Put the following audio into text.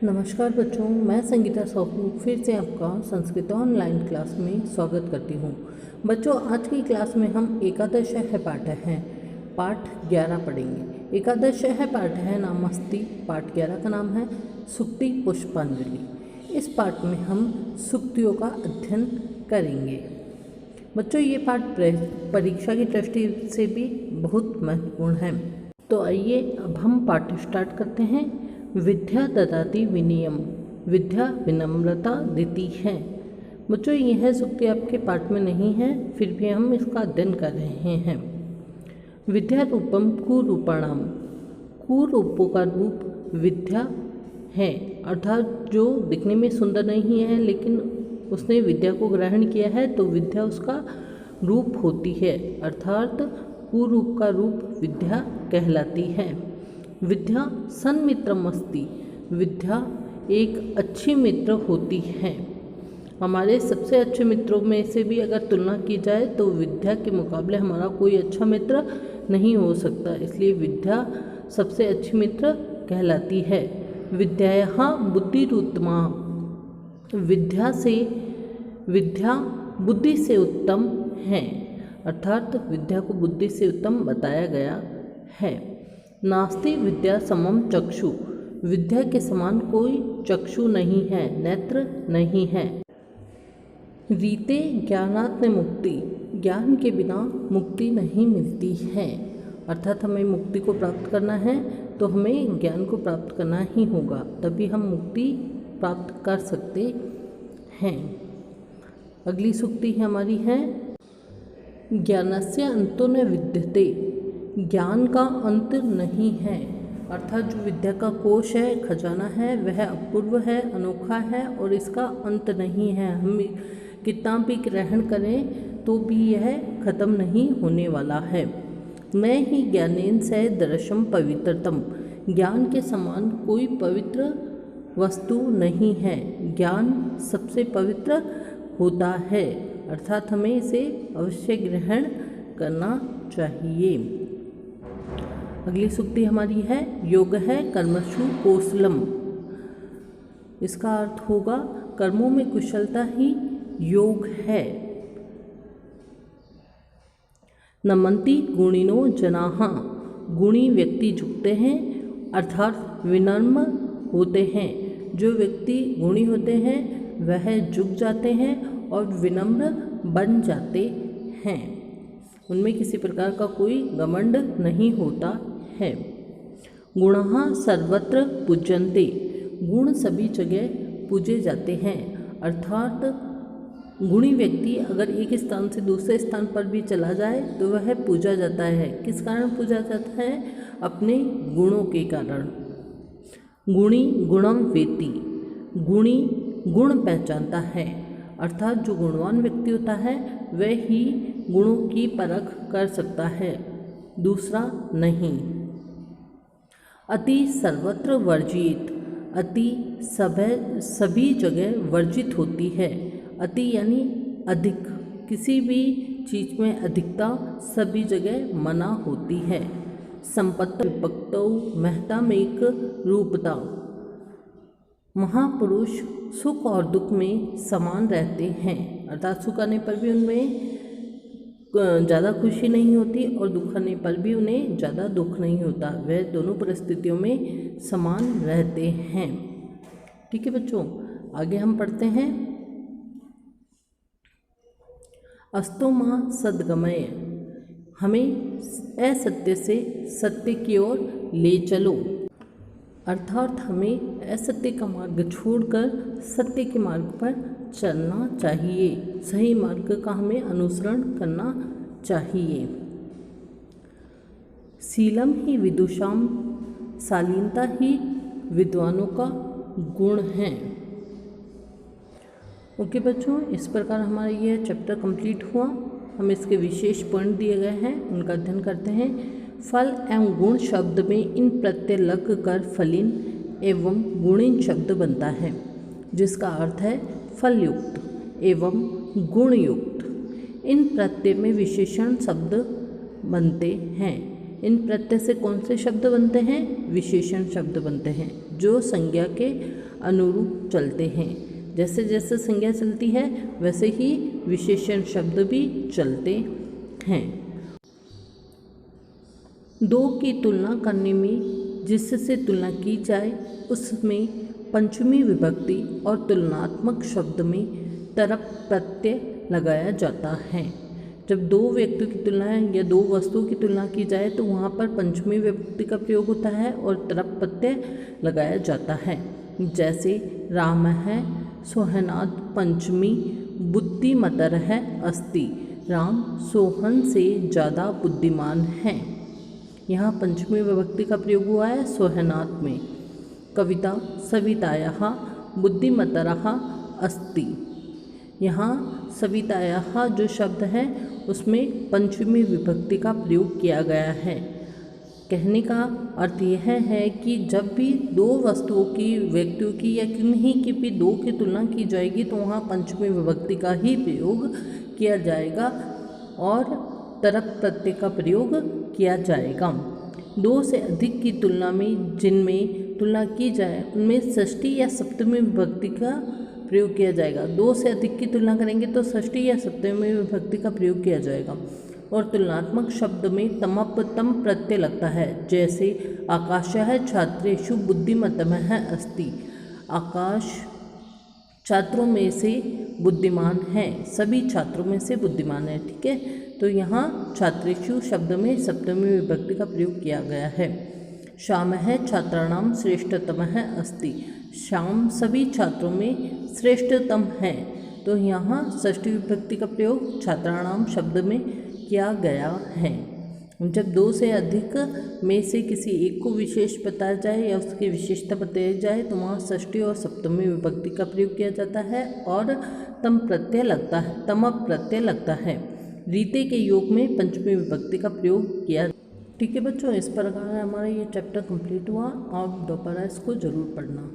नमस्कार बच्चों, मैं संगीता साहू फिर से आपका संस्कृत ऑनलाइन क्लास में स्वागत करती हूँ। बच्चों, आज की क्लास में हम एकादश है पाठ हैं पाठ 11 पढ़ेंगे। एकादश है पाठ है नामस्ति। पाठ 11 का नाम है सूक्ति पुष्पांजलि। इस पाठ में हम सूक्तियों का अध्ययन करेंगे। बच्चों, ये पाठ परीक्षा की दृष्टि से भी बहुत महत्वपूर्ण है। तो आइए अब हम पाठ स्टार्ट करते हैं। विद्या ददाति विनयम, विद्या विनम्रता देती है। बच्चों, यह सूक्ति आपके पाठ में नहीं है, फिर भी हम इसका अध्ययन कर रहे हैं। विद्या रूपम कुरूपाणाम, कुरूपों का रूप विद्या है, अर्थात जो दिखने में सुंदर नहीं है लेकिन उसने विद्या को ग्रहण किया है तो विद्या उसका रूप होती है, अर्थात कुरूप का रूप विद्या कहलाती है। विद्या सन्मित्रमस्ति, विद्या एक अच्छी मित्र होती है। हमारे सबसे अच्छे मित्रों में से भी अगर तुलना की जाए तो विद्या के मुकाबले हमारा कोई अच्छा मित्र नहीं हो सकता, इसलिए विद्या सबसे अच्छी मित्र कहलाती है। विद्यायाः बुद्धिरुत्तमा, विद्या बुद्धि से उत्तम है, अर्थात विद्या को बुद्धि से उत्तम बताया गया है। नास्ति विद्या समम चक्षु, विद्या के समान कोई चक्षु नहीं है, नेत्र नहीं है। रीते ज्ञानात् मुक्ति, ज्ञान के बिना मुक्ति नहीं मिलती है, अर्थात हमें मुक्ति को प्राप्त करना है तो हमें ज्ञान को प्राप्त करना ही होगा, तभी हम मुक्ति प्राप्त कर सकते हैं। अगली सूक्ति हमारी है ज्ञानस्य अंतो न विद्यते, ज्ञान का अंत नहीं है, अर्थात जो विद्या का कोश है, खजाना है, वह अपूर्व है, अनोखा है और इसका अंत नहीं है। हम कितना भी ग्रहण करें तो भी यह खत्म नहीं होने वाला है। मैं ही ज्ञानेन से दर्शम पवित्रतम, ज्ञान के समान कोई पवित्र वस्तु नहीं है, ज्ञान सबसे पवित्र होता है, अर्थात हमें इसे अवश्य ग्रहण करना चाहिए। अगली सूक्ति हमारी है योग है कर्मसु कौशलम, इसका अर्थ होगा कर्मों में कुशलता ही योग है। नमन्ति गुणिनो जनाः, गुणी व्यक्ति झुकते हैं, अर्थात विनम्र होते हैं। जो व्यक्ति गुणी होते हैं वह झुक जाते हैं और विनम्र बन जाते हैं, उनमें किसी प्रकार का कोई घमंड नहीं होता है। गुणः सर्वत्र पूज्यन्ते, गुण सभी जगह पूजे जाते हैं, अर्थात गुणी व्यक्ति अगर एक स्थान से दूसरे स्थान पर भी चला जाए तो वह पूजा जाता है। किस कारण पूजा जाता है? अपने गुणों के कारण। गुणी गुणम वेति, गुणी गुण पहचानता है, अर्थात जो गुणवान व्यक्ति होता है वह ही गुणों की परख कर सकता है, दूसरा नहीं। अति सर्वत्र वर्जित, अति सभी जगह वर्जित होती है। अति यानी अधिक, किसी भी चीज़ में अधिकता सभी जगह मना होती है। संपत्ति विपक्तौ महता में एक रूपता, महापुरुष सुख और दुख में समान रहते हैं, अर्थात सुख आने पर भी उनमें ज़्यादा खुशी नहीं होती और दुख आने पर भी उन्हें ज़्यादा दुख नहीं होता, वह दोनों परिस्थितियों में समान रहते हैं। ठीक है बच्चों, आगे हम पढ़ते हैं अस्तो मां सद्गमय, हमें असत्य से सत्य की ओर ले चलो, अर्थात हमें असत्य का मार्ग छोड़कर सत्य के मार्ग पर चलना चाहिए, सही मार्ग का हमें अनुसरण करना चाहिए। शीलम ही विदुषाम, शालीनता ही विद्वानों का गुण है। ओके बच्चों, इस प्रकार हमारा यह चैप्टर कंप्लीट हुआ। हम इसके विशेष पॉइंट दिए गए हैं, उनका अध्ययन करते हैं। फल एवं गुण शब्द में इन प्रत्यय लग कर फलिन एवं गुणिन शब्द बनता है, जिसका अर्थ है फलयुक्त एवं गुणयुक्त। इन प्रत्यय में विशेषण शब्द बनते हैं। इन प्रत्यय से कौन से शब्द बनते हैं? विशेषण शब्द बनते हैं, जो संज्ञा के अनुरूप चलते हैं। जैसे जैसे संज्ञा चलती है वैसे ही विशेषण शब्द भी चलते हैं। दो की तुलना करने में जिससे तुलना की जाए उसमें पंचमी विभक्ति और तुलनात्मक शब्द में तरप प्रत्यय लगाया जाता है। जब दो व्यक्तियों की तुलना या दो वस्तुओं की तुलना की जाए तो वहाँ पर पंचमी विभक्ति का प्रयोग होता है और तरप प्रत्यय लगाया जाता है। जैसे राम है सोहनाद पंचमी बुद्धिमतर है अस्ति, राम सोहन से ज़्यादा बुद्धिमान है। यहाँ पंचमी विभक्ति का प्रयोग हुआ है सोहनाद में। कविता सवितायाः बुद्धिमतरः अस्ति, यहाँ सवितायाः जो शब्द है उसमें पंचमी विभक्ति का प्रयोग किया गया है। कहने का अर्थ यह है कि जब भी दो वस्तुओं की, व्यक्तियों की या किन्हीं की भी दो की तुलना की जाएगी तो वहाँ पंचमी विभक्ति का ही प्रयोग किया जाएगा और तरप प्रत्यय का प्रयोग किया जाएगा। दो से अधिक की तुलना में जिनमें तुलना की जाए उनमें षष्ठी या सप्तमी विभक्ति का प्रयोग किया जाएगा। दो से अधिक की तुलना करेंगे तो षष्ठी या सप्तमी विभक्ति का प्रयोग किया जाएगा। और तुलनात्मक शब्द में तमप तम प्रत्यय लगता है। जैसे आकाशः छात्रेषु बुद्धिमतमः अस्ति, आकाश छात्रों में से बुद्धिमान है, सभी छात्रों में से बुद्धिमान है। ठीक है, तो यहाँ छात्रेषु शब्द में सप्तमी विभक्ति का प्रयोग किया गया है। श्यामः छात्राणां श्रेष्ठतमः अस्ति, श्याम सभी छात्रों में श्रेष्ठतम है। तो यहाँ षष्ठी विभक्ति का प्रयोग छात्राणाम शब्द में किया गया है। जब दो से अधिक में से किसी एक को विशेष बताया जाए या उसकी विशेषता बताई जाए तो वहाँ षष्ठी और सप्तमी विभक्ति का प्रयोग किया जाता है और तम प्रत्यय लगता है, तमप प्रत्यय लगता है। रीते के योग में पंचमी विभक्ति का प्रयोग किया। ठीक है बच्चों, इस प्रकार हमारा ये चैप्टर कंप्लीट हुआ और दोबारा इसको जरूर पढ़ना।